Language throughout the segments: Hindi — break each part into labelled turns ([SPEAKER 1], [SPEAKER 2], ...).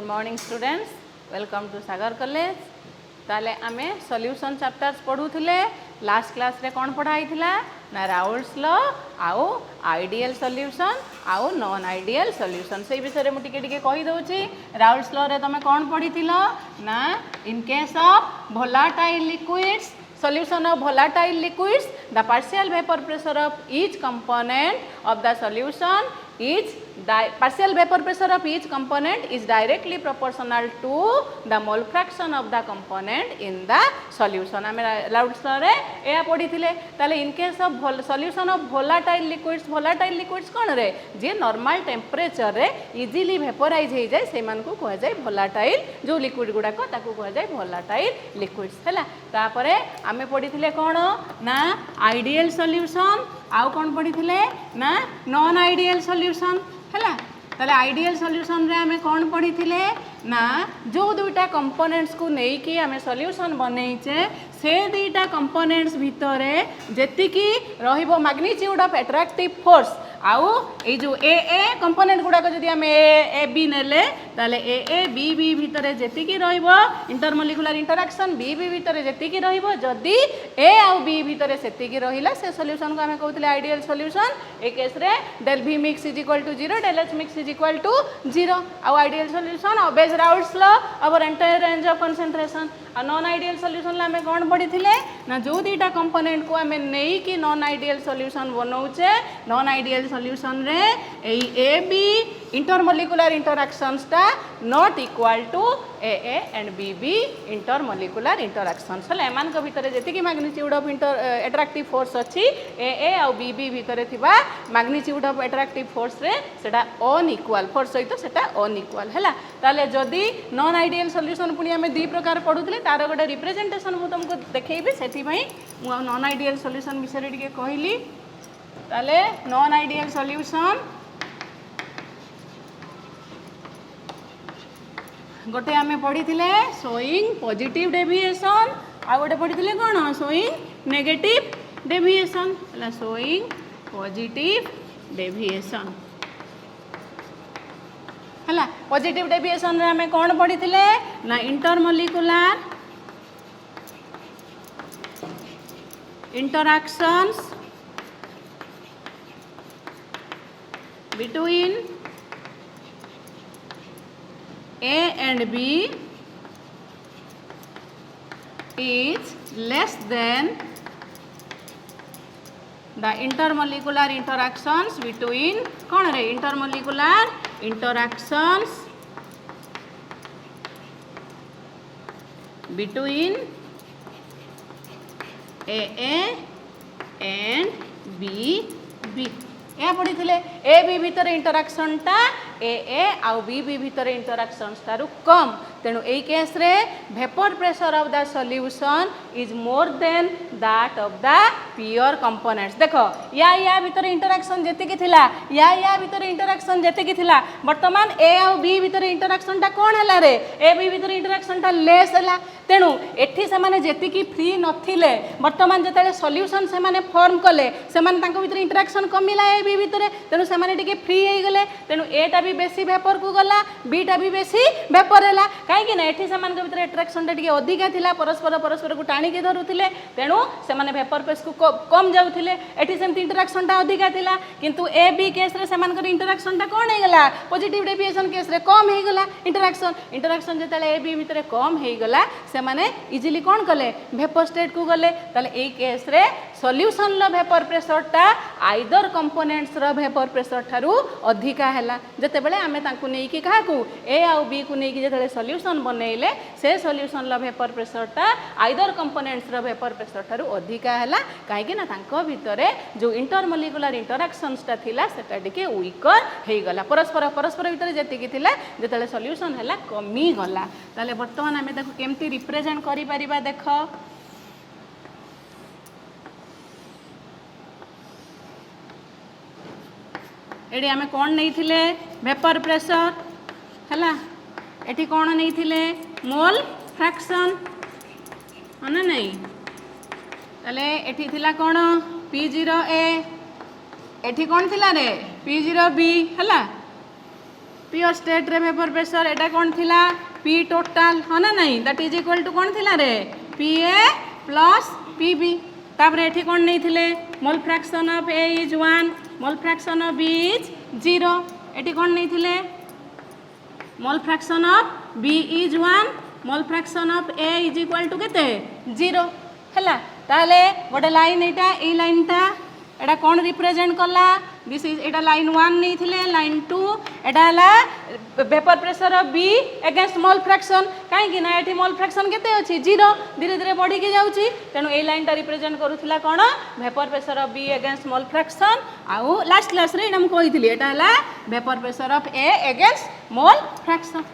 [SPEAKER 1] Morning students, welcome to Sagar college. ताले आमे सॉल्यूशन चैप्टर्स पढ़ुले। लास्ट क्लास रे कौन पढ़ाई थिला ना राउल्स लॉ आउ आइडियल सॉल्यूशन आउ नॉन आइडियल सॉल्यूशन से विषय रे मु टिके कहि दउची। राउल्स लॉ रे तमे कौन पढ़िथिलो ना in case of volatile liquids solution of volatile liquids the partial vapor pressure of each component of the solution is partial vapor pressure of each component is directly proportional to the mole fraction of the component in the solution। आम राउल्स लॉ रे या पढ़ी थिले। ताले in case of solution of volatile liquids कौन रे जे नॉर्मल टेम्परेचर रे इजीली वेपोराइज हो जाए से मान को कह जाए volatile, जो लिक्विड गुडा को ताकू कह जाए volatile liquids हैला। तापरे आमे पढ़ी थिले कौन ना आइडियल सॉल्यूशन आउ कौन पढ़ी थिले ना नॉन आइडियल सॉल्यूशन हैला। ताले आइडियल सॉल्यूशन रे आमे कौन पढ़ी थिले ना जो दुईटा कंपोनेंट्स को नहीं कि आमे सॉल्यूशन बनैचे से दुईटा कंपोनेंट्स भितरे जेतिकी रहिबो मैग्नीट्यूड ऑफ अट्रैक्टिव फोर्स आउ ए जो ए कंपोनेंट गुडा को जदि आम ए बी नेले ताले ए बी बी भितरे जेतिकी रहिबो इंटरमोलिकुलर इंटरैक्शन बी बी भितरे जेतिकी रहिबो जदि ए आउ बी भितरे सेतिकी रहिला से सॉल्यूशन को आम कहउतले आइडियल सॉल्यूशन। ए केस रे del v mix is equal to 0 del h mix is equal to 0 आउ ideal solution obeys Raoult's law over entire range of concentration. आ नॉन आइडियल सॉल्यूशन ला आम कौन पढ़ी थिले ना जो दीटा कंपोनेंट को आम नहीं कि नॉन आइडियल सॉल्यूशन बनौचे नॉन आइडियल सॉल्यूशन रे ए बी इंटरमोलिकुलर इंटरैक्शंस टा not equal to A and B B intermolecular interactions हले एमान को भितरे जेति कि मैग्नीट्यूड ऑफ अट्रैक्टिव फोर्स अछि ए आउ बी बी भितरे थिबा मैग्नीट्यूड ऑफ अट्रैक्टिव फोर्स रे सेटा अनइक्वल फोर्स सहित सेटा अनइक्वल हैला। ताले जदि नॉन आइडियल सॉल्यूशन पुनी हमें दी प्रकार पढुतले तार गोटे रिप्रेजेंटेशन मु तुमको देखैबी सेति भाई मु नॉन आइडियल सॉल्यूशन विषय टिके कहली। ताले नॉन आइडियल सॉल्यूशन गोटे आमे पढ़ी थिले शोइंग पॉजिटिव डेविएशन आ गोटे पढ़ी थिले कोन शोइंग नेगेटिव डेविएशन हला शोइंग पॉजिटिव डेविएशन हला। पॉजिटिव डेविएशन रे आमे कोन पढ़ी थिले ना intermolecular interactions between A and B is less than the intermolecular interactions between कौन रे intermolecular interactions between A and B या पढ़ी थिले ए बी भितर इंटरैक्शन टा ए आउ बी बी भितर इंटरैक्शन तारु कम तेणु ए केस रे vapour pressure of the solution is more than that of the pure components. देखो या भितर इंटरैक्शन जेतिकी थिला या भितर इंटरैक्शन जेतिकी थिला वर्तमान ए आउ बी भितर इंटरैक्शन टा कोन हला रे ए बी भितर इंटरैक्शन टा लेस हला तेणु एठी से माने जेतिकी फ्री नथिले वर्तमान जेतेले सॉल्यूशन से माने फॉर्म कले से माने तांको भितर इंटरैक्शन कमिला ए बी भितर तेणु से माने टिके फ्री हे गले तेणु एटा भी बेसी वेपर को गला बीटा भी बेसी वेपर हैला काहे ना एठी समान के भितर अट्रैक्शन टा टिके अधिका थिला परस्पर को टाणी के धरुथिले तेणु से माने वेपर फेस को कम जाउथिले एठी सेमति इंटरैक्शन टा अधिका थिला किंतु ए बी केस रे समान कर इंटरैक्शन टा कोन हे गला पॉजिटिव डेविएशन केस रे कम हे गला इंटरैक्शन जेतेले ए बी भितर कम हे गला से माने इजीली कोन कले वेपर स्टेट को गले ताले ए केस रे सॉल्यूशन लो वेपर प्रेशर टा आइदर कंपोनेंट्स रो वेपर प्रेशर थारु अधिका हैला जते बेले आमे तांकु नै कि काहाकू ए आउ बी को नै कि जेते सॉल्यूशन बनेइले से सॉल्यूशन लो वेपर प्रेशर टा आइदर कंपोनेंट्स रो वेपर प्रेशर थारु अधिका हैला काहे कि ना तांको भितरे जो इंटरमोलिकुलर इंटरैक्शंस टा थिला सेटा टिके वीकर हे गला परस्पर भितरे जेति कि थिला जेते सॉल्यूशन हैला कमी गला। ताले वर्तमान आमे ताकू केमति रिप्रेजेंट करि परिबा देखो एडी आमे कौन नहीं थिले वेपर प्रेशर हैला एठी कौन नहीं थिले मोल फ्रैक्शन है नहीं ताले एठी थिला कौन P0A एठी कौन थिला रे P0B हैला पियोर स्टेट रे वेपर प्रेशर एटा कौन थिला पी टोटाल हाँ ना नहीं दैट इज इक्वल टू कौन थिला रे P A plus P B तापर एठी कौन नहीं थिले mole fraction of A is 1 mole fraction of B is 0 एठी कौन नहीं थिले mole fraction of B is 1 mole fraction of A is equal to केते 0 हैला ताले गोटे लाइन एटा ए लाइनटा एटा कौन रिप्रेजेंट कला दिस इज एटा लाइन 1 नहीं थिले लाइन 2 एटा हला vapour pressure of B against mole fraction काहे कि ना एठी मोल फ्रैक्शन केते अछि 0 धीरे धीरे बढ़ी के जाउची तेनु ए लाइन ता रिप्रेजेंट करूथिला कोन vapour pressure of B against mole fraction आउ लास्ट क्लास रे हम कहिथिली एटा हला vapour pressure of A against mole fraction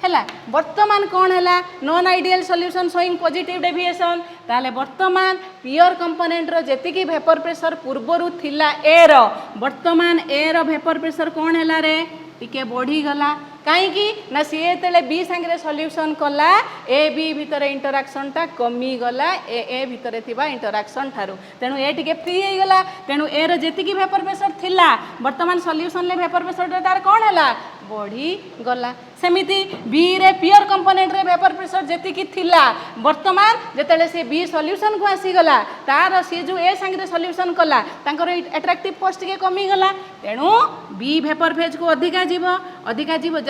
[SPEAKER 1] हैला वर्तमान कौन है non ideal solution showing positive deviation ताले वर्तमान पियोर कंपोनेंट रो जेतिकी वेपर प्रेशर पूर्वरु थिला ए रो वर्तमान ए रो वेपर प्रेशर कौन है रे टिके बढ़ी गला कहीं ना सी तेले बी सांगे सॉल्यूशन कला ए बी भितर इंटराक्शन टा कमी गला ए भितर थिबा इंटराक्शन ठारू तेणु ए टिके फ्री हो गला तेणु ए रो जेतिकी वेपर प्रेशर थिला वर्तमान सॉल्यूशन ले वेपर प्रेशर तार कौन है बढ़ी गला सेमिति बी रे पियोर कंपोनेंट रे वेपर प्रेशर जेतिकी थिला वर्तमान जेतेले से बी सॉल्यूशन को आसी गला तार सी जो ए सांगे सॉल्यूशन कला तांकर अट्रैक्टिव फोर्स टिके कमी गला तेणु बी वेपर फेज को अधिका जीव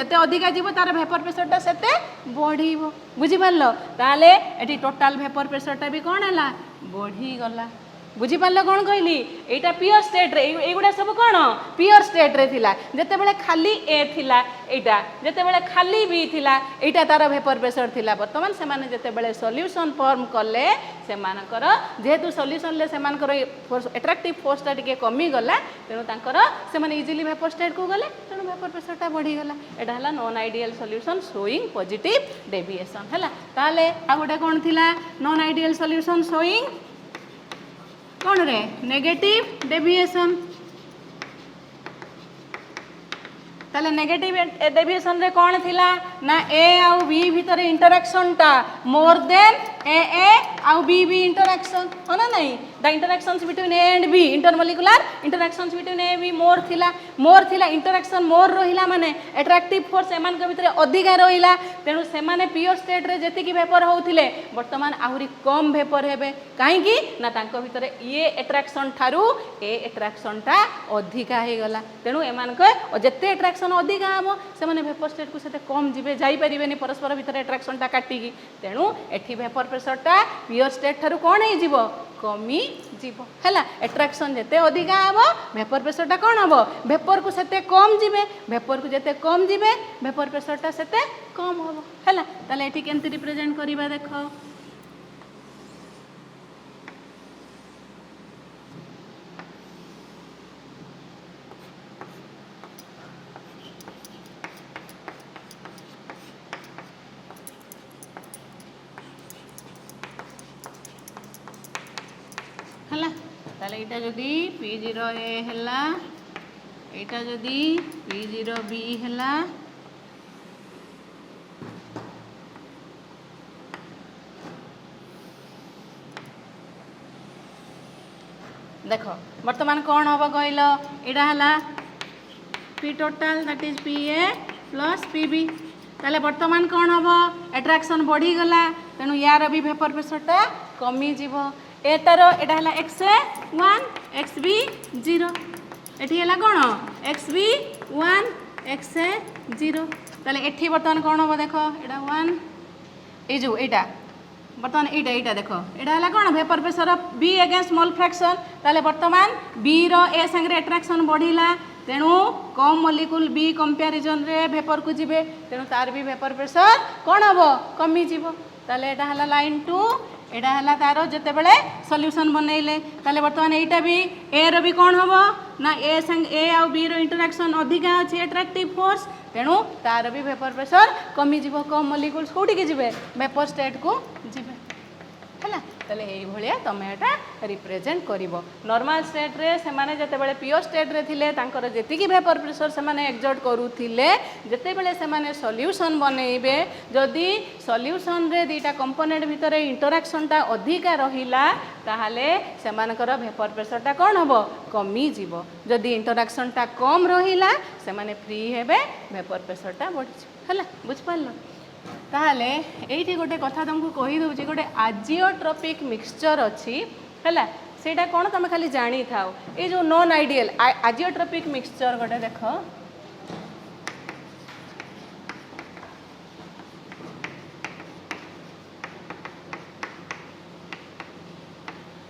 [SPEAKER 1] जेते अधिका जीव तार वेपर प्रेशर टा सेते बढ़ीबो बुझी पारलो ताले एटी टोटल वेपर प्रेशर टा भी कोन हला बढ़ी गला बुझी पारलो कोन कहली एटा पियोर स्टेट रे एगुडा सब कोन पियोर स्टेट रे थिला जेते बेले खाली ए थिला एटा जेते बेले खाली बी थिला एटा तार वेपर प्रेशर थिला वर्तमान से माने जेते बेले सॉल्यूशन फॉर्म करले से मानकर जेहेतु सॉल्यूशन ले से मानकर फोर्स अट्रैक्टिव फोर्स टा टिके कमी गला तेनु तांकर से माने इजीली वेपर स्टेट को गले तेनु वेपर प्रेशर टा बढ़ी गला एटा हला non ideal solution showing positive deviation हला ताले आ गोटे कोन थिला नॉन आइडियल सॉल्यूशन शोइंग कौन रे नेगेटिव डेविएशन ताले नेगेटिव डेविएशन रे कौन थिला ना ए आउ बी भितर इंटरेक्शन टा मोर देन ए आउ बी इंटरेक्शन हो ना नहीं the interactions between A and B intermolecular interactions between A B more थिला इंटरेक्शन मोर रहिला माने अट्रैक्टिव फोर्स एमान के भितर अधिका रहिला तेनु से माने पियोर स्टेट रे जेतिकी वेपर होउथिले वर्तमान आहुरी कम वेपर हेबे काहे कि ना तांको भितर ये अट्रैक्शन थारू ए अट्रैक्शन टा अधिका हे गला तेनु एमान के जेते अट्रैक्शन अधिका हबो से माने वेपर स्टेट को सेते कम जिवे जाई परिबेनी परस्पर भितर अट्रैक्शन टा काटी की तेनु एठी वेपर प्रेशर टा पियोर स्टेट थारू कोन हे जीवो कमी जीव है अट्रैक्शन जिते अधिका हम वेपर प्रेशर टा कौन हम वेपर को सेते कम जीवे वेपर को जिते कम जीवे वेपर प्रेशर टा सेते कम हम है ताले एठी केंति रिप्रेजेंट करिबा देखो हला ताले एटा जदी P0A हला एटा जदी P0B हला देखो वर्तमान कौन हम कहल एटा हला P total that is PA plus PB ताले वर्तमान कौन हम अट्रैक्शन बढ़ी गला तेणु यार भी वेपर प्रेशर टा कमी जीवो एटार एटा हला x1 xb 0 एठी हला कोन xb 1 xa 0 ताले एठी वर्तमान कोन हो देखो एटा 1 ए जो एटा वर्तमान एटा देखो एटा हला कोन vapour pressure of b against mole fraction ताले वर्तमान b रो a संगे अट्रैक्शन बढ़िला तेणु कम मॉलिक्यूल बी कंपैरिजन रे वेपर को जिवे तेणु तार भी वेपर प्रेशर कोन हबो कमी जीवो ताले एटा हला लाइन 2 एटा हला तारो जते बेले सॉल्यूशन बनैले ताले वर्तमान एटा भी ए रो भी कोन हबो ना ए संग ए आ बी रो इंटरेक्शन अधिका अछि अट्रैक्टिव फोर्स तेणु तार भी वेपर प्रेशर कमी जीवो कम मॉलिक्यूल्स कोठी के जिवे वेपर स्टेट को जिवे है ताले यही भाया तुम यहाँ रिप्रेजेंट कर नॉर्मल स्टेट रे से माने जते बड़े पियोर स्टेट रे थिले तांकर जेतिकी वेपर प्रेशर से माने एक्सर्ट करूथिले जते बेले से माने सॉल्यूशन बनेइबे जदि सॉल्यूशन रे दीटा कंपोनेंट भितर इंटरैक्शन टा अधिका रहिला ताहाले सेमानकर वेपर प्रेशर टा कोन हबो कमी जीवो जदि इंटरैक्शन टा कम रहिला से माने फ्री हेबे वेपर प्रेशर टा बढ़ी हला बुझ पारलो ताहले एठी गोटे कथा तुमको कहि दउची गोटे आजियोट्रोपिक मिक्सचर अछि हला सेटा कोन तुम खाली जानी थाओ ए जो नॉन आइडियल आजियोट्रोपिक मिक्सचर गोटे देखो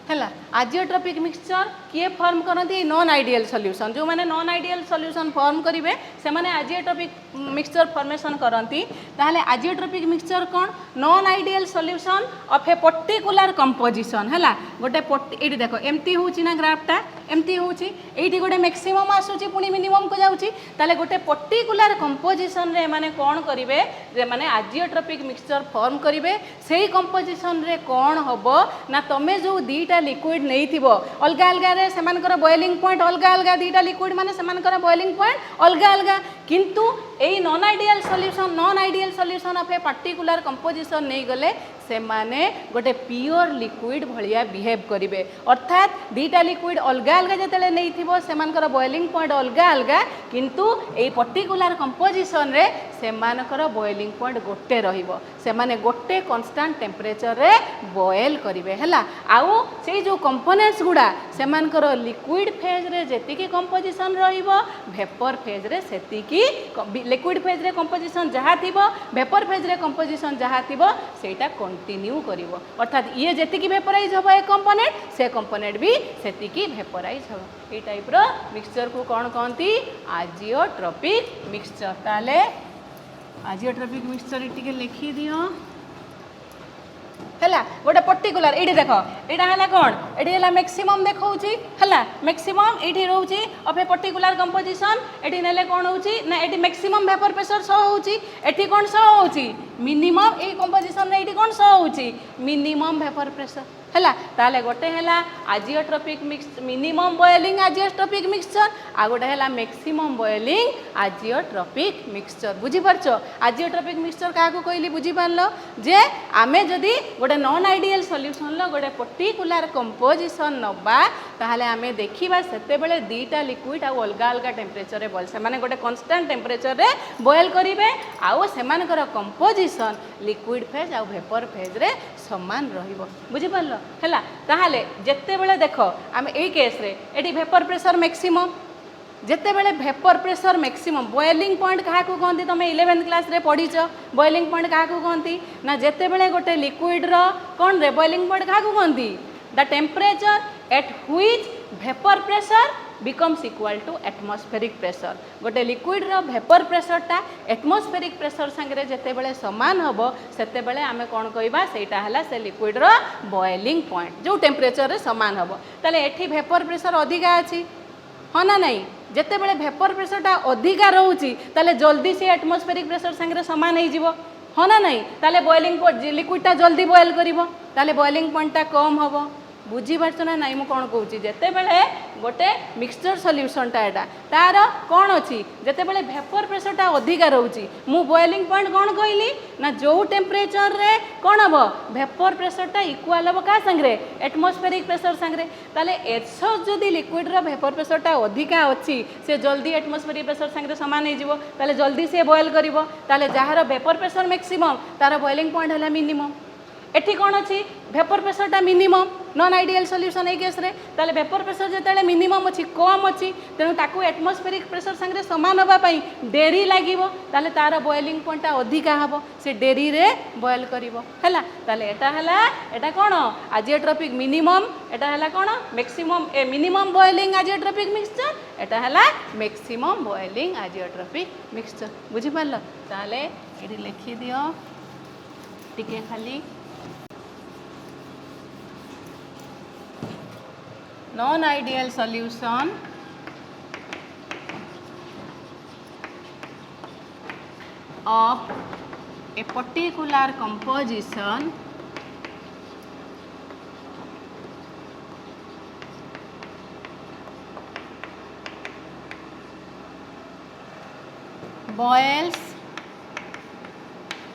[SPEAKER 1] है आजियोट्रोपिक मिक्सचर किए फॉर्म करती नॉन आइडियल सॉल्यूशन जो मैंने नॉन आइडियल सॉल्यूशन फॉर्म करेंगे से मैंने आजियोट्रोपिक मिक्सचर फॉर्मेशन करती ताहले आजियोट्रोपिक मिक्सचर कौन non ideal solution of a particular composition है गोटे ये देख एमती हूँ ना ग्राफटा एमती हूँ ये गोटे मैक्सिमम आसूची पुणी मिनिमम को जाऊँगी ताले गोटे पर्टिकुलर कंपोजिशन रे माने कौन करेंगे जे माने आजियोट्रोपिक मिक्सचर फॉर्म करेंगे से कंपोजिशन रे कौन हम ना तुम्हें जो दीटा लिक्विड नहीं थी अलग अलग से बॉइलिंग पॉइंट अलग अलग दीटा लिक्विड माने से बॉइलिंग पॉइंट अलग अलग किंतु यही non ideal solution of a particular composition नहीं गले से माने गोटे प्योर लिक्विड भलिया बिहेव करेंगे अर्थात दीटा लिक्विड अलग अलग जिते नहीं थी से बॉइलिंग पॉइंट अलग अलग किंतु यही पर्टिकुलर कंपोजिशन रे से बॉइलिंग पॉइंट गोटे रहिबो से माने गोटे कांस्टेंट टेम्परेचर रे बॉयल करेंगे है आउ से जो कंपोनेंट्स गुड़ा से लिक्विड फेज रे जेतिकी कंपोजिशन रहिबो वेपर फेज रे सेतिकी लिक्विड फेज रे कंपोजिशन जहाँ थी वेपर फेज रे कंपोजिशन जहाँ थी सेटा कंटिन्यू करिवो अर्थात ये जेतिकी वेपराइज होबो ए कंपोनेंट से कंपोनेंट भी सेतिकी वेपराइज होबो ए टाइप रो मिक्सचर को कौन कहती आजियोट्रोपिक मिक्सचर ताले आजियोट्रोपिक मिक्सचर टिके लिखि दियो है गोटे पर्टिकुलर ये देख यहाँ है कौन ये मैक्सिमम देखा है मैक्सिमम ये रोचे ऑफ ए पर्टिकुलर कंपोजिशन ये नेले कौन होना ये मैक्सिमम वेपर प्रेशर शो होती कौन शो हो मिनिमम ये कंपोजिशन रे कौन शो हो मिनिमम वेपर प्रेशर है ताले गोटे है आजियोट्रोपिक mix minimum boiling azeotropic mixture आ गोटे है maximum boiling azeotropic mixture बुझीपारछ आजियोट्रोपिक mixture क्या कहली बुझीपार जे आमे जदि गोटे नॉन आइडियल सॉल्यूशन लो गोटे पर्टिकुलर कंपोजिशन नबा ताहले आमे देखिबा सेते बेले दीटा लिक्विड आ अलग अलग टेम्परेचर रे बॉयल से माने गोटे कांस्टेंट टेम्परेचर रे बॉयल करिवे आउ सेमानकर कंपोजिशन लिक्विड फेज आ वेपर फेज रे समान रहिबो बुझीपारलो है ताहले जेते बेले देख आम यही केस रे एटी वेपर प्रेशर मैक्सिमम जेते बेले vapour pressure maximum boiling point क्या कहती तुम 11th क्लास रे पढ़ीच बॉइलिंग पॉइंट क्या कहती ना जेते बेले गोटे लिक्विड रो कौन रे बॉइलिंग पॉइंट क्या कहती the temperature at which vapour pressure becomes equal to atmospheric pressure गोटे लिक्विड रो वेपर प्रेशर टा एटमॉस्फेरिक प्रेशर संगे जेते बेले समान हबो सेते बेले आमे कोन कहबा सेटा हला से लिक्विड रो बॉइलिंग पॉइंट जो टेम्परेचर रे समान हबो ताले एठी वेपर प्रेशर अधिका अछि हाँ ना नहीं जेते बेले वेपर प्रेशर टा अधिका रहउची ताले जल्दी से एटमॉस्फेरिक प्रेशर संगे समान हो जिवो हाँ ना नहीं ताले बॉइलिंग पॉइंट लिक्विड टा जल्दी बॉयल करिवो ताले बॉइलिंग पॉइंट टा कम हबो बुझीपारछ ना नहीं मु कौन कहूँ जिते बेले गोटे मिक्सचर सॉल्यूशन टा तार कौन अच्छी जिते बेले वेपर प्रेशर टा अधिका रोची मु बॉइलिंग पॉइंट कौन कहली ना जो टेम्परेचर रे कौन हम वेपर प्रेशर टा इक्वाल हम क्या संगे एटमॉस्फेरिक प्रेशर संगे ताले एसो जदि लिक्विड रो वेपर प्रेशर टा अधिका अच्छी से जल्दी एटमॉस्फेरिक प्रेशर संगे समान हो ताले जल्दी से बॉयल करिवो ताले जहार वेपर प्रेशर मैक्सिमम तार बॉइलिंग पॉइंट है मिनिमम एठी कौन अच्छी वेपर प्रेशर टा मिनिमम नॉन आइडियल सॉल्यूशन ए केस रे ताले वेपर प्रेशर जेते मिनिमम अच्छी कम अच्छी तेणु ताकू एटमॉस्फेरिक प्रेशर संगे समान होगा डेरी लागिवो ताले तार बॉइलिंग पॉइंट टा अधिका हबो से डेरी रे बॉयल करिवो हैला ताले एटा कौन आजियोट्रोपिक मिनिमम एटा हला कौन मैक्सिमम ए मिनिमम बॉइलिंग आजियोट्रोपिक मिक्सचर एटा हला मैक्सिमम बॉइलिंग आजियोट्रोपिक मिक्सचर बुझी पारलो ताले एठी लिखि दियो टिके खाली non-ideal solution of a particular composition boils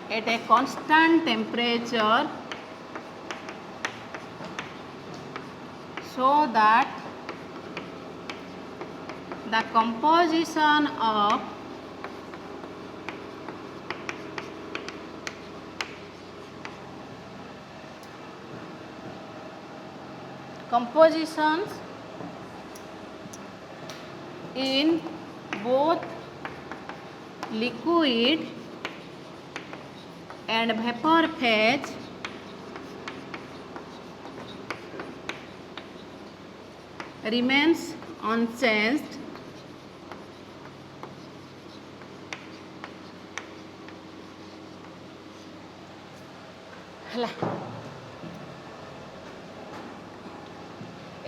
[SPEAKER 1] at a constant temperature so that the composition of compositions in both liquid and vapor phase remains unchanged ହେଲା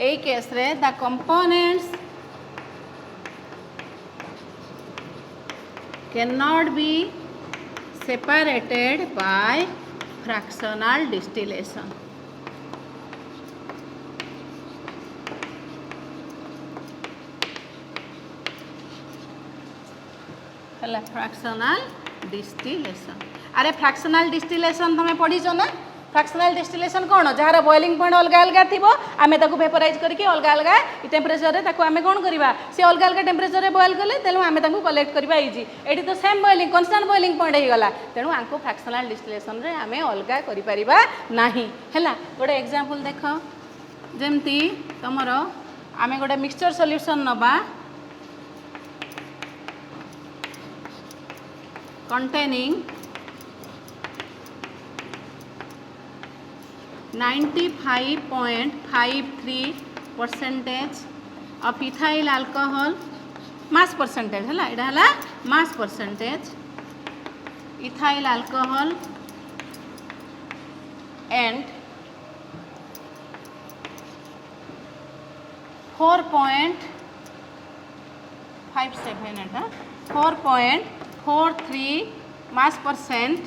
[SPEAKER 1] এই কেসরে the components cannot be separated by fractional distillation. ହେଲା fractional distillation. अरे fractional distillation तमे पढ़ीछ ना फ्रैक्शनल डिस्टिलेशन कौन जार बॉइलिंग पॉइंट अलग अलग थी आम भेपराइज करके अलग अलग टेम्परेचर आम कौन करवा सी अलग अलग टेम्परेचर बॉइल कले तेणु आम कलेक्ट करवा इजी ये तो same boiling constant boiling point होगा तेणु आमको फ्रैक्शनल डिस्टिलेशन रे आम अलग करना है गोटे एग्जांपल देख जमती तुमर आम गोटे मिक्सचर सॉल्यूशन नबा containing 95.53% of ethyl alcohol mass percentage है यहाँ mass percentage ethyl alcohol and 4.43 mass percent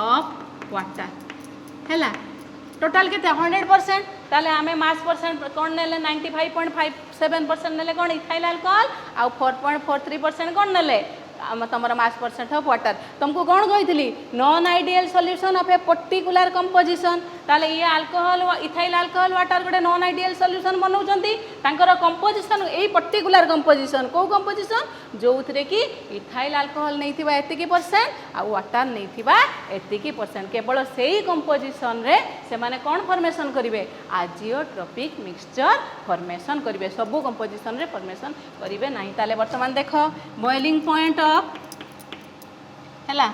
[SPEAKER 1] of water है टोटाल के 100% ताले आमे मास परसेंट कौन नेले 95.57% नेले कौन इथाइल अल्कोहल आ 4.43% कौन नेले तुम मास परसेंट ऑफ वाटर तुमको कौन कही non ideal solution of a particular composition ताले ये अल्कोहल इथाइल अल्कोहल वाटर गोटे नॉन आइडियल सॉल्यूशन बनाउछंती तांकर कंपोजिशन ए पर्टिकुलर कंपोजिशन को कंपोजिशन जो थे कि इथाइल अल्कोहल नहीं थिबा एतिकी परसेंट आ वाटर नहीं थिबा एतिकी परसेंट केवल सेही कंपोजिशन रे से माने कौन फॉर्मेशन करिवे आजियोट्रोपिक मिक्सचर फॉर्मेशन करिवे सबु कंपोजिशन रे फॉर्मेशन करिवे नहीं ताले वर्तमान देखो बॉइलिंग पॉइंट ऑफ हैला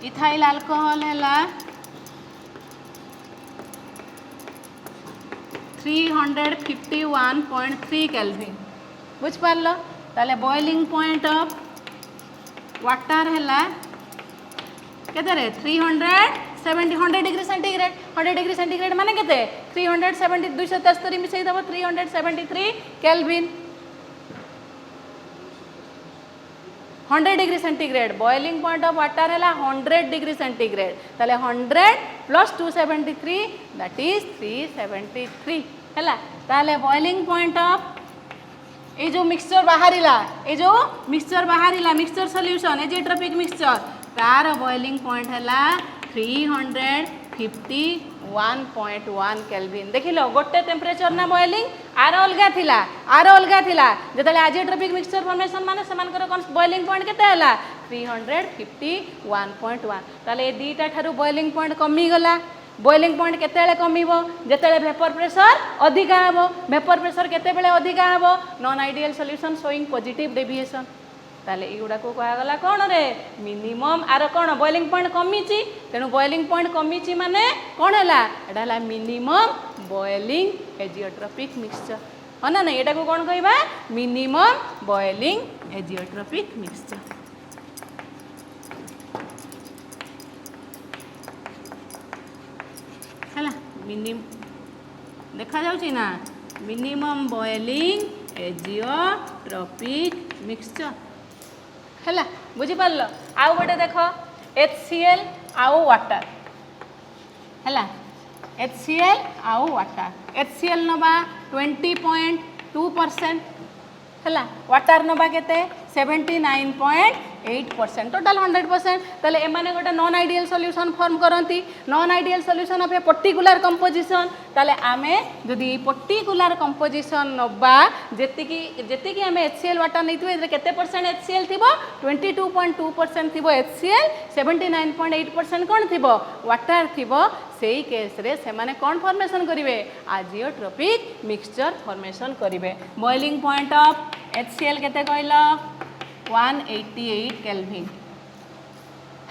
[SPEAKER 1] इथाइल अल्कोहल हैला 351.3 केल्विन बुझ पारलो ताले बॉइलिंग पॉइंट ऑफ वाटर हैला केते रे 100 डिग्री सेंटीग्रेड 100 डिग्री सेंटीग्रेड माने केते 370 273 मिसई दबो 373 kelvin 100 degree centigrade boiling point of water है 100 डिग्री सेंटीग्रेड ताले 100 प्लस 273 दैट इज 373 है ताले बॉइलिंग पॉइंट ऑफ ये जो मिक्सचर बाहरिला ये जो मिक्सचर बाहरिला मिक्सचर सॉल्यूशन एजियोट्रोपिक मिक्सचर तार बॉइलिंग पॉइंट है 351.1 केल्विन देख लो गोटे टेम्परेचर ना बॉइलिंग आर अलग थिला जतले एजियोट्रोपिक मिक्सचर फॉर्मेशन माने समानकर बॉइलिंग पॉइंट केते हला 351.1 ताले ए दीटा ठारू बॉइलिंग पॉइंट कमी गला बॉइलिंग पॉइंट केतेले कमिबो जेतेले वेपर प्रेशर अधिका हबो वेपर प्रेशर केतेबेले अधिका हबो non ideal solution showing positive deviation ताले एगुड़ा को कहा गला कौन रे मिनिमम आर कौन बॉइलिंग पॉइंट कमीची तेणु बॉइलिंग पॉइंट कमीची माने कौन है एटा हला मिनिमम बॉइलिंग एजियोट्रोपिक मिक्सचर है ना एटा को कौन कहबा मिनिमम बॉइलिंग एजियोट्रोपिक मिक्सचर है देखा जाउची ना मिनिमम बॉइलिंग एजियोट्रोपिक मिक्सचर है बुझी पारल आउ गोटे देख HCl आउ वाटर है HCl आउ वाटर HCl नबा 2% है वाटर नवा केते 79.8% टोटाल 100%। ताले एमाने गोटे नॉन आइडियल सॉल्यूशन फॉर्म करती non ideal solution of a particular composition. ताले आमे जदि पर्टिकुलर कंपोजिशन नबा जेतिकी आमे HCl वाटर नहीं एथरे केते परसेंट HCl थिबो 22.2% थिबो HCl 79.8% कोन थिबो वाटर थिबो। सेही केस रे से माने कौन फॉर्मेशन करिवे आजियोट्रोपिक मिक्सचर फॉर्मेशन करिवे। बॉइलिंग पॉइंट ऑफ HCl केते कहला 188 केल्विन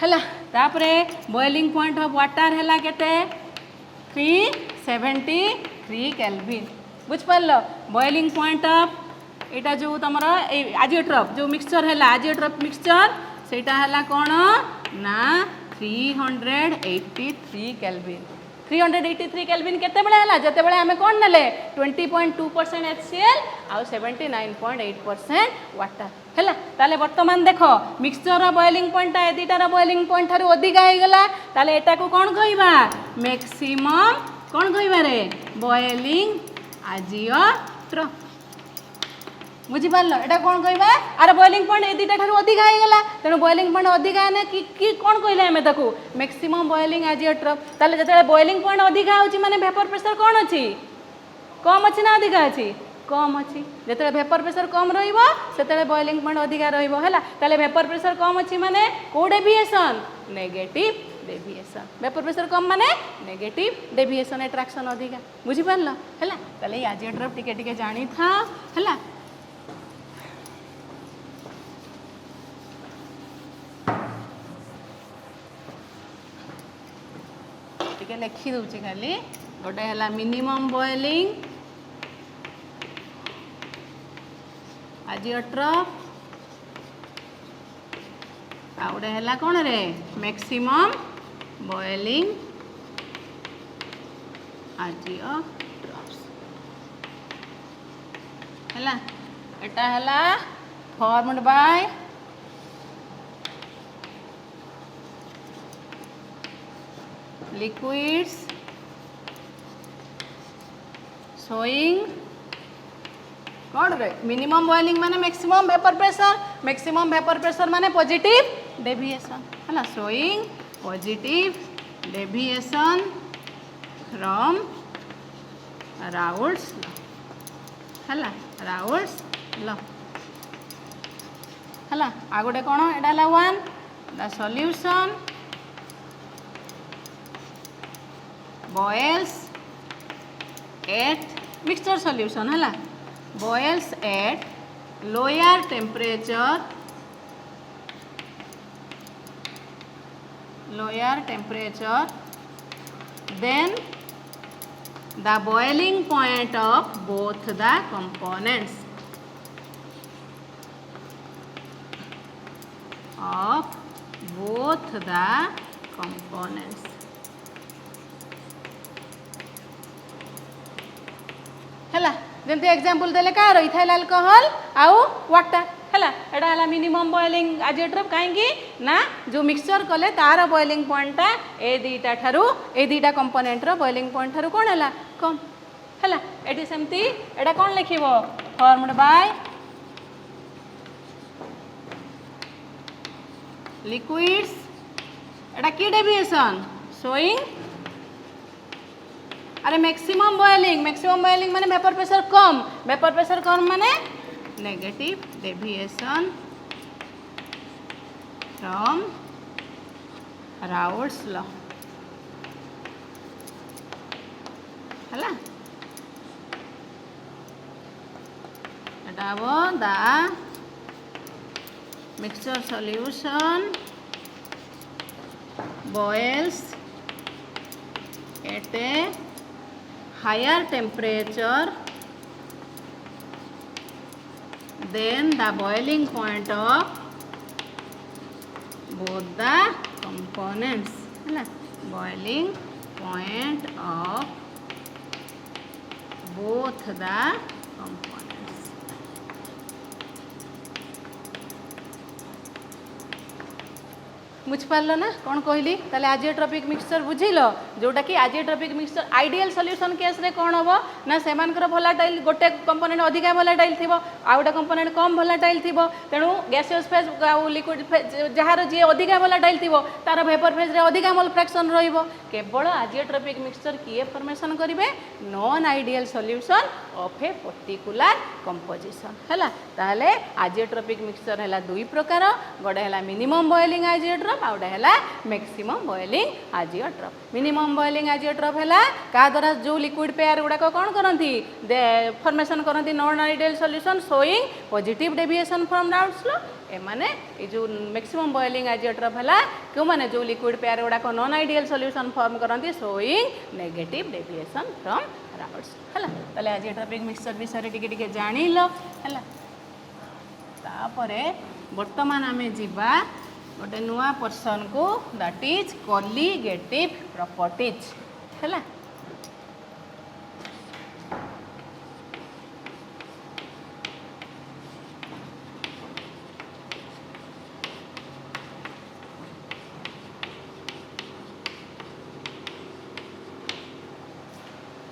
[SPEAKER 1] हैला। तापरे बॉइलिंग पॉइंट ऑफ वाटर हैला केते 373 केल्विन बुझ पारलो। बॉइलिंग पॉइंट ऑफ एटा जो तमर आजियोट्रोप जो मिक्सचर हैला आजियोट्रोप मिक्सचर सेटा हैला कोन ना 383 केल्विन। 383 केल्विन केते बेले हैला जते बेले हमें कोन नेले 20.2% HCl आउ 79.8% वाटर हैला। ताले वर्तमान देखो मिक्सचर बॉइलिंग पॉइंट ए दीटार बॉइलिंग पॉइंट थारु अधिका हे गला ताले एटा को कोन कहिबा मैक्सिमम कोन कहिबा रे बॉइलिंग आजियोट्रोप बुझी पारल एटा कोन कहबा आर बॉइलिंग पॉइंट ए दीटा ठारू अधिका हे गला तेनु बॉइलिंग पॉइंट अधिका ने की कोन कहले हमें ताकू मैक्सिमम बॉइलिंग आजियोट्रोप। ताले जते बॉइलिंग पॉइंट अधिका होची माने वेपर प्रेशर कोन अछि कम अछि ना अधिका अछि कम अछि। जते वेपर प्रेशर कम रहिबो सेते बॉइलिंग पॉइंट अधिका रहिबो हैला। ताले वेपर प्रेशर कम अछि माने को deviation negative deviation vapour pressure कम माने नेगेटिव डेविएशन अट्रैक्शन अधिका बुझी पारल हैला। ताले आजियोट्रोप टिके टिके जानि था हैला। लिखी दूची खाली गोटे है मिनिमम बॉइलिंग आजियोट्रोप आ गोटे है कौन रे मैक्सिमम बॉइलिंग आजियोट्रोप्स है एटा है फॉर्मड बाय liquids showing कौन रे मिनिमम बॉइलिंग माने मैक्सिमम वेपर प्रेशर माने पॉजिटिव डेविएशन है ना showing positive deviation from Raoult's law है राउल्ट्स लॉ है आ गोटे कौन एटा है 1 the solution boils at mixture solution है boils at lower temperature then the boiling point of both the components हैला। जमती एग्जांपल देले कार इथाइल अल्कोहल आउ वाटर हैला एटा हला मिनिमम बॉइलिंग आजियोट्रोप काहेकि ना जो मिक्सचर कले तार बॉइलिंग पॉइंट ए दीटा कंपोनेंट रो बॉइलिंग पॉइंट ठारू कोन हला कम हैला। एटी सेमती एटा कोन लिखिबो फॉर्मड बाय लिक्विड्स एटा की डेविएशन शोइंग अरे मैक्सिमम बॉइलिंग माने वेपर प्रेशर कम माने negative deviation from Raoult's law हला एटा वो the mixture solution boils at a higher temperature than the boiling point of both the components है boiling point of both the components बुझिपार ना कौन कहली ताले आजियोट्रोपिक मिक्सचर बुझिल जोटा कि आजियोट्रोपिक मिक्सचर आइडियल सॉल्यूशन केस रे कौन हम ना से भोलाटाइल गोटे कंपोनेंट अधिका भोलाटाइल थी आ गोटे कंपोनेंट कम भोलाटाइल थी तेणु गैसियस फेज लिक्विड फेज जार जी अधिका भोलाटाइल थी तार वेपर फेज रे अधिका मोल फ्रैक्शन रहिबो केवल आजियोट्रोपिक मिक्सचर किए फॉर्मेशन करेंगे non ideal solution of a particular composition है ताहले आजियोट्रोपिक मिक्सचर है दुई प्रकार गोटे है मिनिमम बॉइलिंग आजियोट्रोप आ गोटे है मैक्सिमम बॉइलिंग आजियोट्रोप मिनिमम बॉइलिंग आजियोट्रोप है क्या द्वारा जो लिक्विड पेयर गुड़ाक कौन करती फॉर्मेशन करती non ideal solution showing positive deviation from Raoult's law एमाने ये जो मैक्सिमम बॉइलिंग आजियोट्रोप है क्यों मैंने जो लिक्विड पेयर गुड़ाक नॉन आइडियल सॉल्यूशन फॉर्म करती showing negative deviation from Raoult's है ताले आजियोट्रोपिक मिक्सचर विषय टिके जानिल है तापरे वर्तमान आमे जीवा गोटे नुआ पर्सन को दैट इज कॉलिगेटिव प्रॉपर्टीज है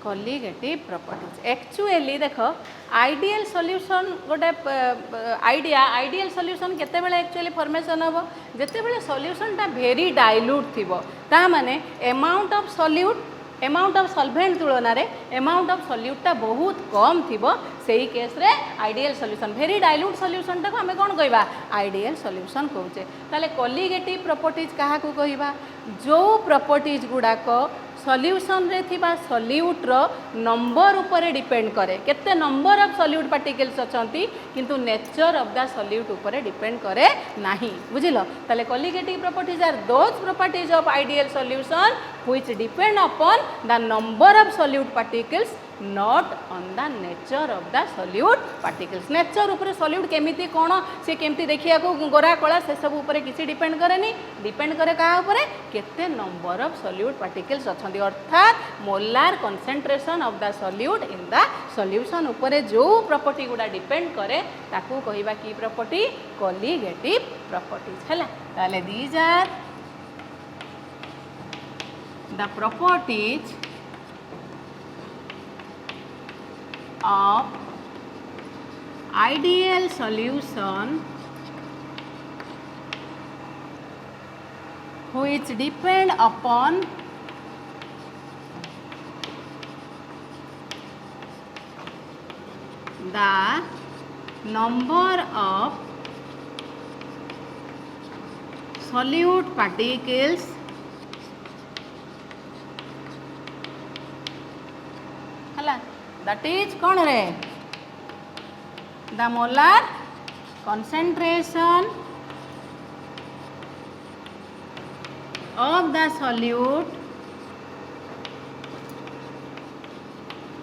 [SPEAKER 1] कॉलिगेटिव प्रॉपर्टीज एक्चुअली देख आइडियल सॉल्यूशन गोटे आइडियल सॉल्यूशन केतेबेले एक्चुअली फॉर्मेशन हम जितेबेले सॉल्यूशनटा भेरी डाइल्यूट थिबो ता माने अमाउंट ऑफ सॉल्वेंट तुलन में अमाउंट ऑफ सॉल्यूटटा बहुत कम थिबो सेही केस रे आइडियल सॉल्यूशन भेरी डाइल्यूट सॉल्यूशन टाको हमें कौन कहबा आइडियल सॉल्यूशन कहूचे ताले कॉलिगेटिव प्रॉपर्टीज कहा को कहबा जो प्रॉपर्टीज गुड़ाक सॉल्यूशन रे थिबा सॉल्यूट रो नंबर ऊपर डिपेंड करे केते नंबर ऑफ सॉल्यूट पार्टिकल्स अछंती किंतु नेचर ऑफ द सॉल्यूट ऊपर डिपेंड करे नाही बुझिलो ताले colligative properties are those properties of ideal solution which depend upon the number of solute particles not on the nature of the solute particles nature ऊपर सॉल्यूट केमिति कोन से केमिति देखिया को गोरा कला से सब ऊपर किसी डिपेंड करेनी डिपेंड करे कहा ऊपर केते नंबर ऑफ सॉल्यूट पार्टिकल्स अछंती अर्थात molar concentration of the solute in the solution ऊपर जो प्रॉपर्टी गुडा डिपेंड करे ताकू कहिबा की प्रॉपर्टी कॉलिगेटिव प्रॉपर्टीज हैला ताले these are the properties of ideal solution which depend upon the number of solute particles that is कौन रे the molar concentration of the solute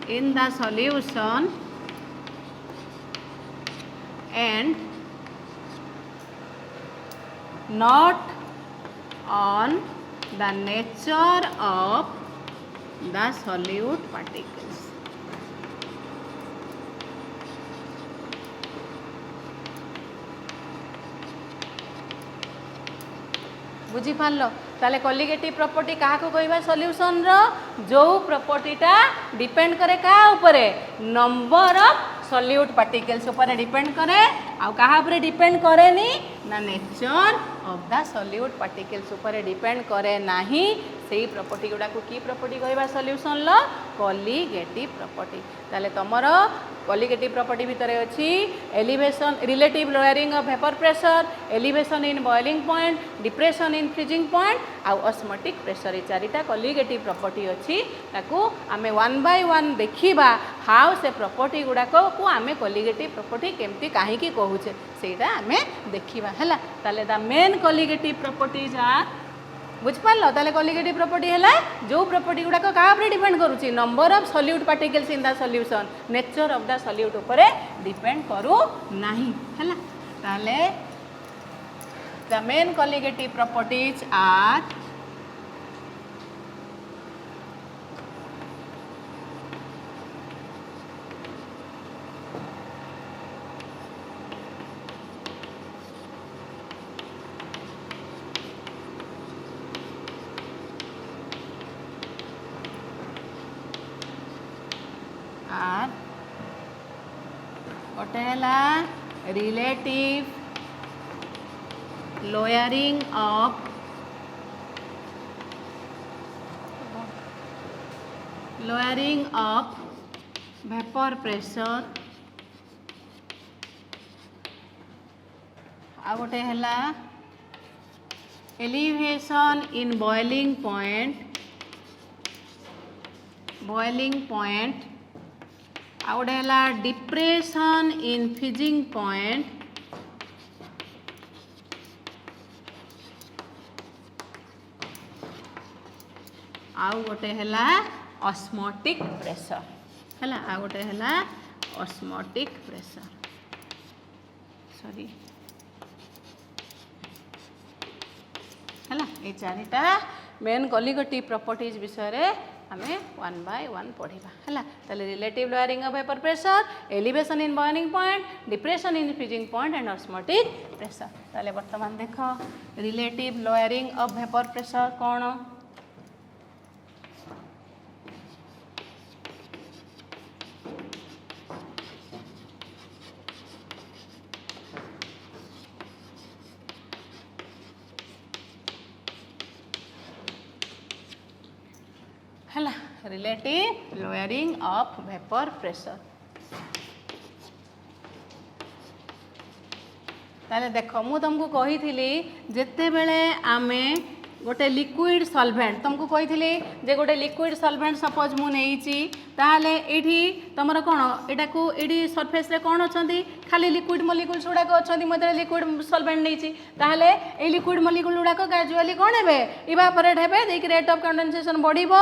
[SPEAKER 1] in the solution and not on the nature of the solute particles बुझीपार ताले कॉलिगेटिव प्रॉपर्टी क्या कहबा सॉल्यूशन रो जो प्रॉपर्टीटा डिपेंड करे क्या ऊपर नंबर ऑफ सॉल्यूट पार्टिकल्स ऊपर डिपेंड करे आ कहा ऊपर डिपेंड करे नी ना nature of the solute particles ऊपर डिपेंड करे नाही सेही प्रॉपर्टी गुडा को की प्रॉपर्टी कहबा सॉल्यूशन लो कॉलिगेटिव प्रॉपर्टी ताले तमरो कॉलिगेटिव प्रॉपर्टी भितर अच्छी elevation relative lowering of vapour pressure elevation in boiling point depression in freezing point आउ ऑस्मोटिक प्रेशर ये चारिटा कॉलिगेटिव प्रॉपर्टी अच्छी ताकू आमे वन बाय वन देखिबा हाउ से प्रॉपर्टी गुड़ाक को आमे कॉलिगेटिव प्रॉपर्टी केमती काहे की कहूचे सेटा आमे देखिबा हला ताले the main colligative properties are बुझिपार ताले कॉलिगेटिव प्रॉपर्टी है जो प्रॉपर्टी गुड़ाक क्या डिपेंड करुच्ची number of solute particles in the solution nature of the solute ऊपर डिपेंड करू नाही है ताले the main colligative properties are गोटे है relative lowering of vapour pressure आ गोटे है एलिवेशन इन बॉइलिंग पॉइंट आ गोटे है डिप्रेशन इन फ्रीजिंग पॉइंट आउ गोटे है ऑस्मोटिक प्रेशर है आ गोटे है ऑस्मोटिक प्रेशर सॉरी है ये चारिटा मेन कलिगेटिव प्रॉपर्टीज विषय आम 1 by 1 पढ़ा है relative lowering of vapour pressure elevation in boiling point depression in freezing point and osmotic pressure ताले वर्तमान देख relative lowering of vapour pressure कौन है relative lowering of vapour pressure ताले देख मु तुमको कही थी जिते बेले आमे गोटे लिक्विड सॉल्वेंट तुमको कही थी जे गोटे लिक्विड सॉल्वेंट सपोज मु नहीं ताहले एठी तमर कोन एटा को एडी सरफेस रे कोन अछंती खाली लिक्विड मॉलिक्यूल्स गुडा को अछंती मते लिक्विड सॉल्वेंट नहीं ताहले ए लिक्विड मॉलिक्यूल गुडा को ग्रेजुअली कोन हेबे इवापोरेट हेबे देख रेट ऑफ कंडेंसेशन बढ़िबो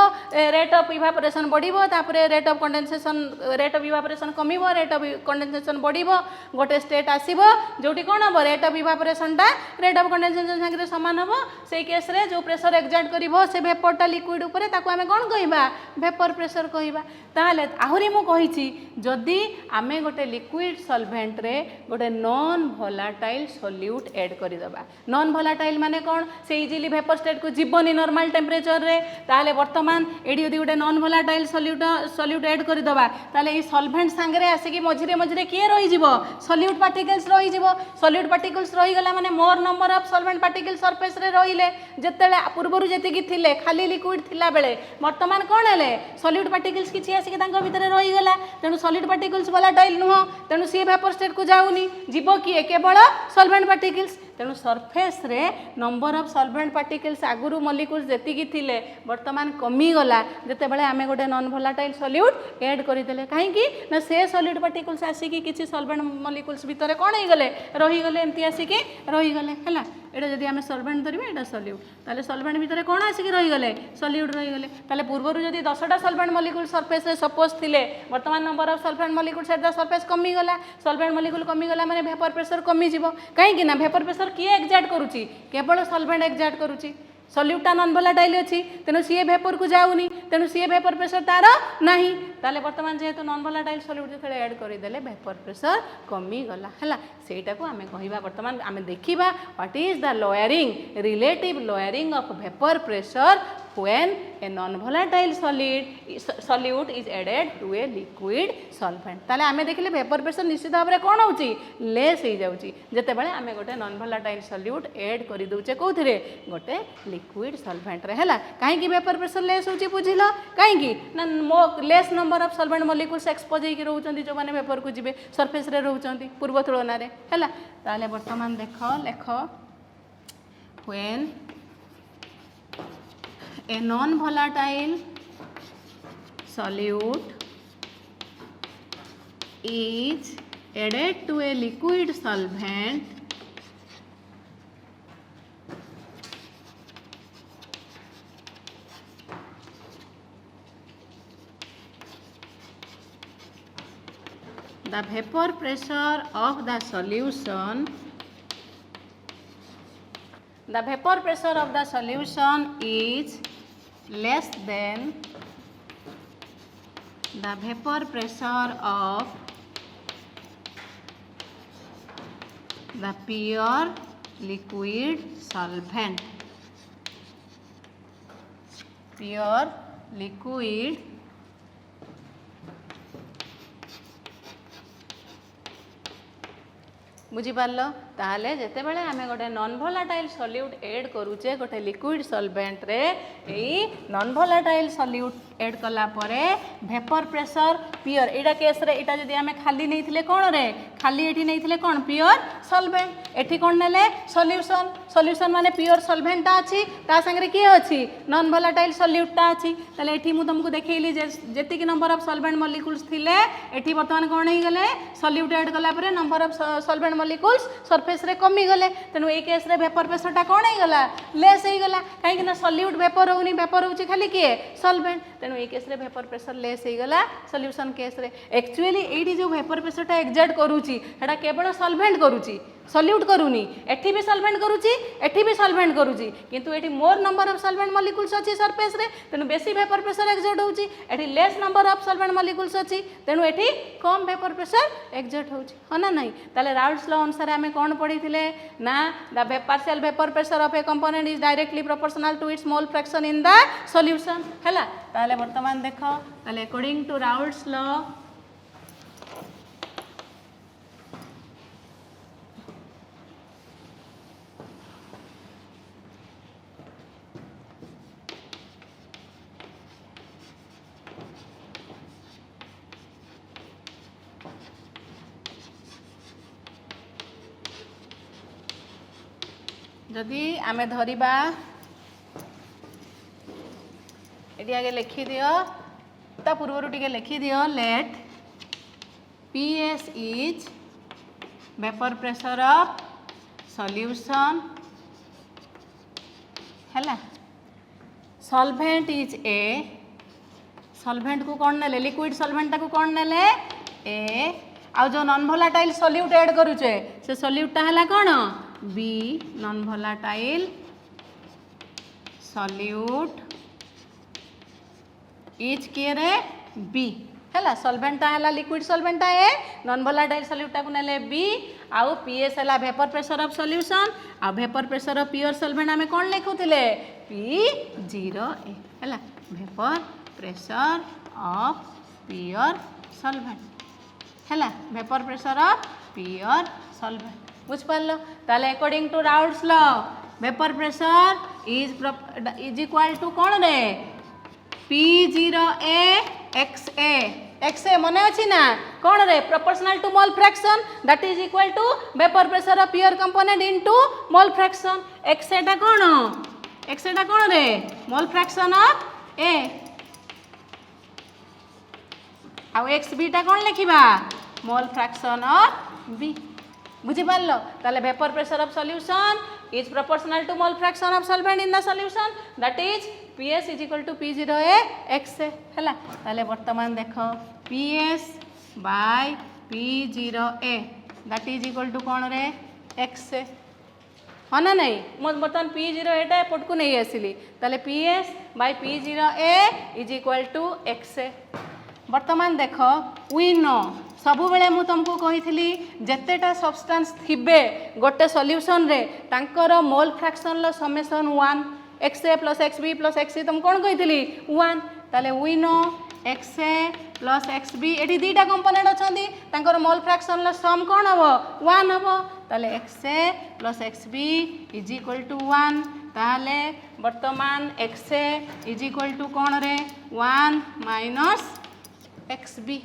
[SPEAKER 1] रेट ऑफ इवापोरेशन बढ़िबो तापरे rate of condensation rate of evaporation कमिबो रेट ऑफ कंडेंसेशन बढ़िबो गोटे स्टेट आसीबो जोटी कोन हबो रेट ऑफ इवापोरेशन टा रेट ऑफ कंडेंसेशन संगे समान हबो सेही केस रे जो प्रेशर एक्सर्ट करिवो से वेपर टा लिक्विड ऊपर ताको आमे कोन कहिबा वेपर प्रेशर कहिबा ताहले आहुरी मु कहिछि जदि आमे गोटे लिक्विड सॉल्वेंट रे गोटे नॉन वोलाटाइल सॉल्यूट ऐड करि दबा नॉन वोलाटाइल माने कोन से इजीली वेपर स्टेट को जीवनी नॉर्मल टेम्परेचर रे ताहले वर्तमान एडी यदि गोटे नॉन वोलाटाइल सॉल्यूट ऐड करि दबा ताहले ई सॉल्वेंट संगे रे आसे कि मझिरे मझिरे किए रहि जिवो सॉल्यूट पार्टिकल्स रहि जिवो सॉल्यूट पार्टिकल्स रहि गला माने मोर number of solvent particles surface रे रहिले जेतेले पूर्वरु जेतिकी थिले खाली लिक्विड थिला बेले वर्तमान कोन हेले सॉल्यूट पार्टिकल्स किछि आसी तांको भितरे रहि गला तेनु सॉलिड पार्टिकल्स वोलाटाइल नुह तेनु सी वेपर स्टेट को जाउनी जीवो किए केवल सॉल्वेंट पार्टिकल्स तेणु सरफेस रे नंबर ऑफ सॉल्वेंट पार्टिकल्स आगुरु मॉलिक्यूल्स जेतिकी थिले वर्तमान कमी गला जेते बेले आमे गोटे नॉन वोलाटाइल सॉल्यूट ऐड करि देले काहे कि ना से सॉलिड पार्टिकल्स आसी कि किछि सॉल्वेंट मॉलिक्यूल्स भितरे कोन हे गले रहि गले एम्ति आसी कि रहि गले हला एटा जदि आमे सॉल्वेंट धरिबे एटा सॉल्यूट ताले सॉल्वेंट भितरे कोन आसी कि रहि गले सॉल्यूट रहि गले ताले पूर्वरु जदि 10टा सॉल्वेंट मॉलिक्यूल सरफेस रे सपोज थिले वर्तमान number of solvent molecules at the surface कमी गला सॉल्वेंट मॉलिक्यूल कमी गला माने वेपर प्रेशर कमी जिवो काहे कि ना वेपर प्रेशर किए एक्सर्ट करूची केवल सॉल्वेंट एक्सर्ट करूची सॉल्यूटा नॉन वोलाटाइल अच्छी तेणु सी वेपर को जाऊनी तेणु सी वेपर प्रेशर तार नाही ताले वर्तमान जेहेतु नॉन वोलाटाइल सॉल्यूट जो ऐड करदेले वेपर प्रेशर कमी गला है सेटा को आमे कहिबा वर्तमान आमे देखिबा what is the lowering relative lowering of vapour pressure when a non-volatile solute is added to a liquid solvent ताले आमे देखिले वेपर प्रेशर निश्चित भाव में कौन होची लेस हो जाउची जेते बेले आमे गोटे नॉन वोलाटाइल सॉल्यूट ऐड करि दउचे कोथिरे गोटे लिक्विड सॉल्वेंट रे हला काहे कि वेपर प्रेशर लेस होची बुझिलो काहे कि ना less number of solvent molecules expose होई कि रहउचंती जो माने वेपर को जिवे सरफेस रे रहउचंती पूर्व तुलना रे हला ताले वर्तमान देखो लेखो when a non-volatile solute is added to a liquid solvent the vapor pressure of the solution is less than the vapor pressure of the pure liquid solvent. Pure liquid बुझिपार ताहले जेते बेले आमे गोटे नॉन वोलाटाइल सॉल्यूट ऐड करूचे गोटे लिक्विड सॉल्वेंट रे एई नॉन वोलाटाइल सॉल्यूट ऐड कला परे वेपर प्रेशर पियर एटा केस रे एटा जदी आमे खाली नैथिले कोन रे खाली एठी नैथिले कोन पियर सॉल्वेंट एठी कोन नेले सॉल्यूशन सॉल्यूशन माने पियर सॉल्वेंट ता अछि ता संगे की अछि नॉन वोलाटाइल सॉल्यूट ता अछि तले एठी मु तुमको देखैली जेति की नंबर ऑफ सॉल्वेंट मॉलिक्यूल्स थिले एठी वर्तमान कोन हे गेले सॉल्यूट ऐड कला परे number of solvent molecules surface रे कमी गले तेनु ए केस रे वेपर प्रेशर टा कोन हे गला लेस हे गला काहे कि ना सॉल्यूट वेपर होनी वेपर होची खाली किए सॉल्वेंट तेनु ए केस रे वेपर प्रेशर लेस हे गला सॉल्यूशन केस रे एक्चुअली एडी जो वेपर प्रेशर टा एक्सर्ट करूची हेडा केवल सॉल्वेंट करूची सॉल्यूट करूनी एठी भी सॉल्वेंट करूची एठी भी सॉल्वेंट करूची किंतु एठी मोर नंबर ऑफ सॉल्वेंट मॉलिक्यूल्स अछि सरफेस रे तेनु बेसी वेपर प्रेशर एक्सर्ट होची एठी less number of solvent molecules अछि तेनु एठी कम वेपर प्रेशर एक्सर्ट होची हो ना नहीं ताले राउल्स लॉ अनुसार हमें कोन पढिथिले ना the partial vapour pressure of a component is directly proportional to its mole fraction in the solution हैला ताले वर्तमान देखो ताले अकॉर्डिंग टू राउल्स लॉ जदि आमे धरिबा एटी आगे लिखि दियो ता पूर्व टिके लिखि दियो let PS is vapour pressure of solution हैला सॉल्वेंट इज ए सॉल्वेंट को कौन नेले लिक्विड सॉल्वेंट को कौन नेले ए आ जो नॉन वोलाटाइल सॉल्यूट ऐड करूचे से सॉल्यूट ता हैला कौन B non volatile solute is किए रे बी हैला सॉल्वेंट हैला लिक्विड सॉल्वेंट है नॉन वोलाटाइल सॉल्यूट को नेले बी आउ पीएस हैला वेपर प्रेशर ऑफ सॉल्यूशन आ vapour pressure of pure solvent हमें कौन लिखुथिले P0A हैला vapour pressure of pure solvent हैला vapour pressure of pure solvent बुझ पारलो ताले according to Raoult's law vapour pressure is equal to कौन रे P0A XA XA मने अछि ना कौन रे proportional to mole fraction that is equal to vapour pressure of pure component into mole fraction XA टा कौन XA टा कौन रे मोल फ्रैक्शन ऑफ A आ XB टा कौन लिखिबा मोल फ्रैक्शन ऑफ B बुझी पारलो ताले vapour pressure of solution is proportional to mole fraction of solvent in the solution that is PS is equal to P0A XA हैला ताले वर्तमान देखो PS by P0A that is equal to कौन रे XA हाँ ना नहीं बर्तमान P0A टा एपट को नहीं आसिली ताले PS by P0A is equal to XA वर्तमान देखो वी नो सबु बेले मु तुमको कही जेतेटा सब्सटेंस थिबे गोटे सॉल्यूशन रे तांकर मोल फ्रैक्शन लो summation 1 XA plus XB plus XC तुम कौन कही 1 ताले we know XA plus XB एटी दीटा कंपोनेंट अछंती तांकर मोल फ्रैक्शन लो सम कौन हबो 1 हबो ताले XA plus XB is equal to 1 ताले वर्तमान XA इज इक्वल टू कौन रे 1 माइनस XB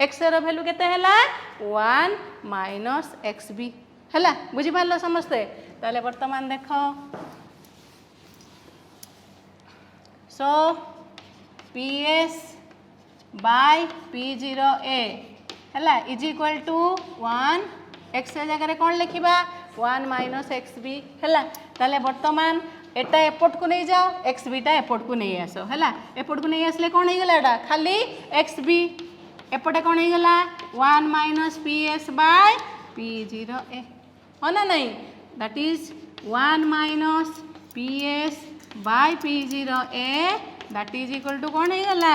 [SPEAKER 1] XA रो वैल्यू केते हैला 1 माइनस XB हैला बुझी पारलो समझते ताले वर्तमान देखो सो PS बाय P0A हैला इज इक्वल टू 1 XA जगह कौन लिखिबा 1 माइनस XB हैला ताले वर्तमान एटा एपट को नहीं जाओ XB टा एपट को नहीं आसो हैला एपट को नहीं आसले कौन हो गला एटा खाली XB एपटे कौन हो गला 1 माइनस PS बाय P0A हो ना नहीं that is 1 minus PS by P0A that is equal to कौन हो गला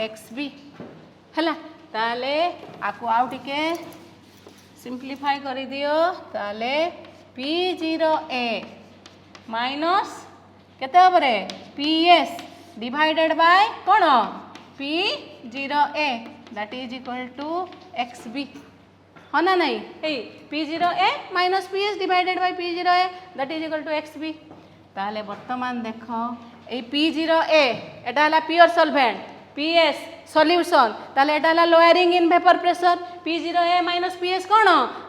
[SPEAKER 1] XB हैला ताले आको आउ टिके सिंप्लीफाई कर दियो ताले P0A माइनस केते हबरे PS डिवाइडेड बाय कौन P0A that is equal to XB हाँ ना नहीं ए P0A minus PS divided by P0A that is equal to XB ताहले वर्तमान देख ए P0A एटा हला प्योर सॉल्वेंट PS सॉल्यूशन ताहले एटा हला lowering in vapour pressure P0A minus PS cone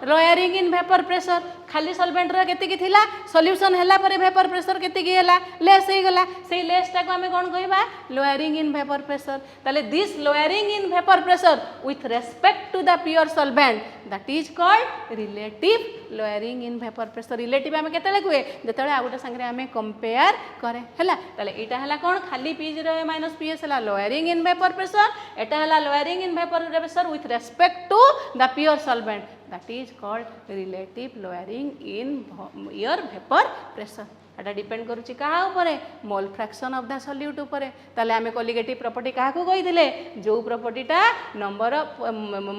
[SPEAKER 1] lowering in vapour pressure खाली सॉल्वेंट रो केते की थिला सॉल्यूशन हला परे वेपर प्रेशर केते की हला लेस हे गला सेही लेस टा को हमें कोन कहबा लोअरिंग इन वेपर प्रेशर ताले this lowering in vapour pressure with respect to the pure solvent that is called relative lowering in vapour pressure relative हमें केते लिखुए जेतेले आ गुटे संगे हमें कंपेयर करे हला ताले एटा हला कोन खाली P0A माइनस PS हला लोअरिंग इन वेपर प्रेशर एटा हला lowering in vapour pressure with respect to the pure solvent that is called relative lowering in your vapor pressure एटा डिपेंड करूची कहा ऊपर mole fraction of the solute ऊपर ताले आमे कोलिगेटिव प्रॉपर्टी कहा को कहिथिले जो प्रॉपर्टीटा number of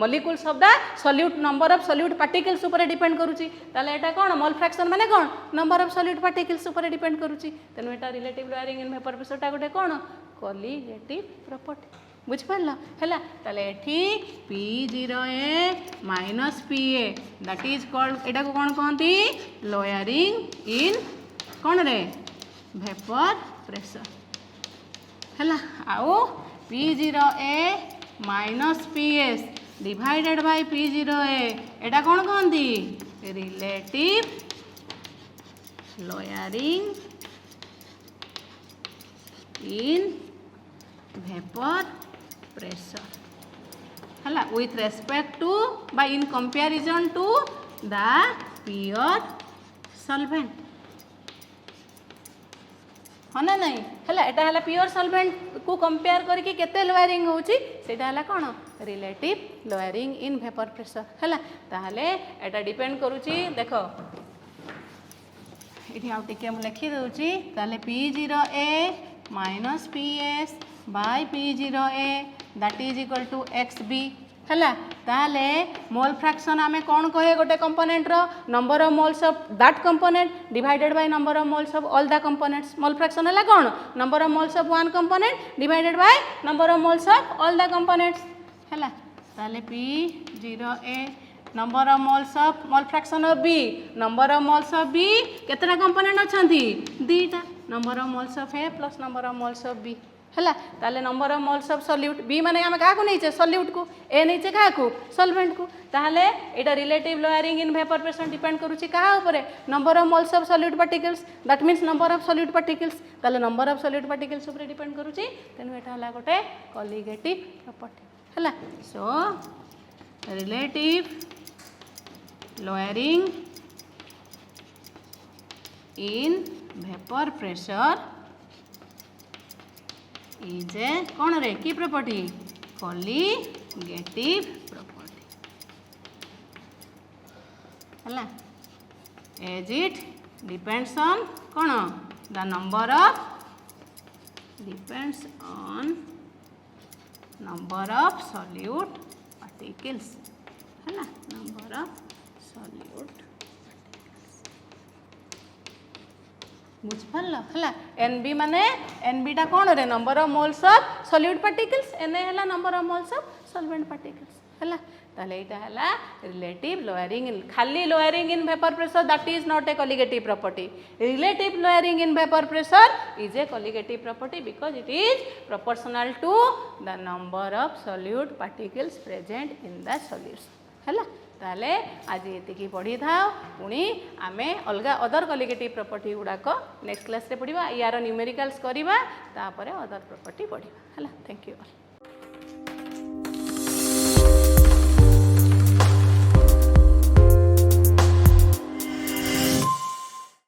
[SPEAKER 1] molecules of the solute number of solute particles ऊपर डिपेंड करूची ताले एटा कोन मोल फ्रैक्शन माने कोन नंबर ऑफ सॉल्यूट पार्टिकल्स ऊपर डिपेंड करूची तेनु एटा relative lowering in vapour pressure टा गोटे कोन कोलिगेटिव प्रॉपर्टी बुझिपारल है ताले एठी P0A minus PA that is called एटा को कौन कहती लोअरिंग इन कौन रे वेपर प्रेशर है आउ P0A minus PS divided by P0A एटा कौन कहती relative lowering in vapour pressure hela with respect to by in comparison to the pure solvent हाँ ना नहीं हला एटा हला प्योर सॉल्वेंट को कंपेयर करके केते लोअरिंग होची सेटा हला कोन relative lowering in vapour pressure हला ताहले एटा डिपेंड करूची देखो इठी आउ टिके हम लिखि दउची ताहले P0A minus PS by P0A that is equal to XB है ताले मोल फ्रैक्शन आमे कौन कहे गोटे कंपोनेंट रो number of moles of that component divided by number of moles of all the components mole fraction है कौन number of moles of one component divided by number of moles of all the components है ताले P0A number of moles of mole fraction of B number of moles of B केतना कंपोनेंट अछंती दीटा number of moles of A plus number of moles of B है ताले number of moles of solute B माने आमे का को नैचे सॉल्यूट को ए नैचे का को सॉल्वेंट को ताले एटा relative lowering in vapour pressure depend करूची का ऊपर number of moles of solute particles that means number of solute particles ताले नंबर ऑफ सॉल्यूट पार्टिकल्स ऊपर डिपेंड करूची तेनु एटा हला गोटे कोलिगेटिव प्रॉपर्टी हला so relative lowering in vapour pressure is a कौन रे की प्रॉपर्टी कोलिगेटिव प्रॉपर्टी हला एज इट डिपेंड्स ऑन कौन the number of depends on number of solute particles हला नंबर ऑफ सॉल्यूट बुझपारल है एनबी माने एनबी टा कौन रे number of moles of solute particles n है number of moles of solvent particles है ताले एटा है रिलेटिव लोअरिंग इन खाली lowering in vapour pressure that is not a colligative property relative lowering in vapour pressure is a colligative property because it is proportional to the number of solute particles present in the solution है ताले आज ये पढ़ी था पुणी आमे अलग अदर कोलिगेटिव प्रॉपर्टी गुड़ाक नेक्स्ट क्लास रे पढ़िबा यार न्यूमेरिकल्स करबा तापरे अदर प्रॉपर्टी पढ़िबा हला थैंक यू।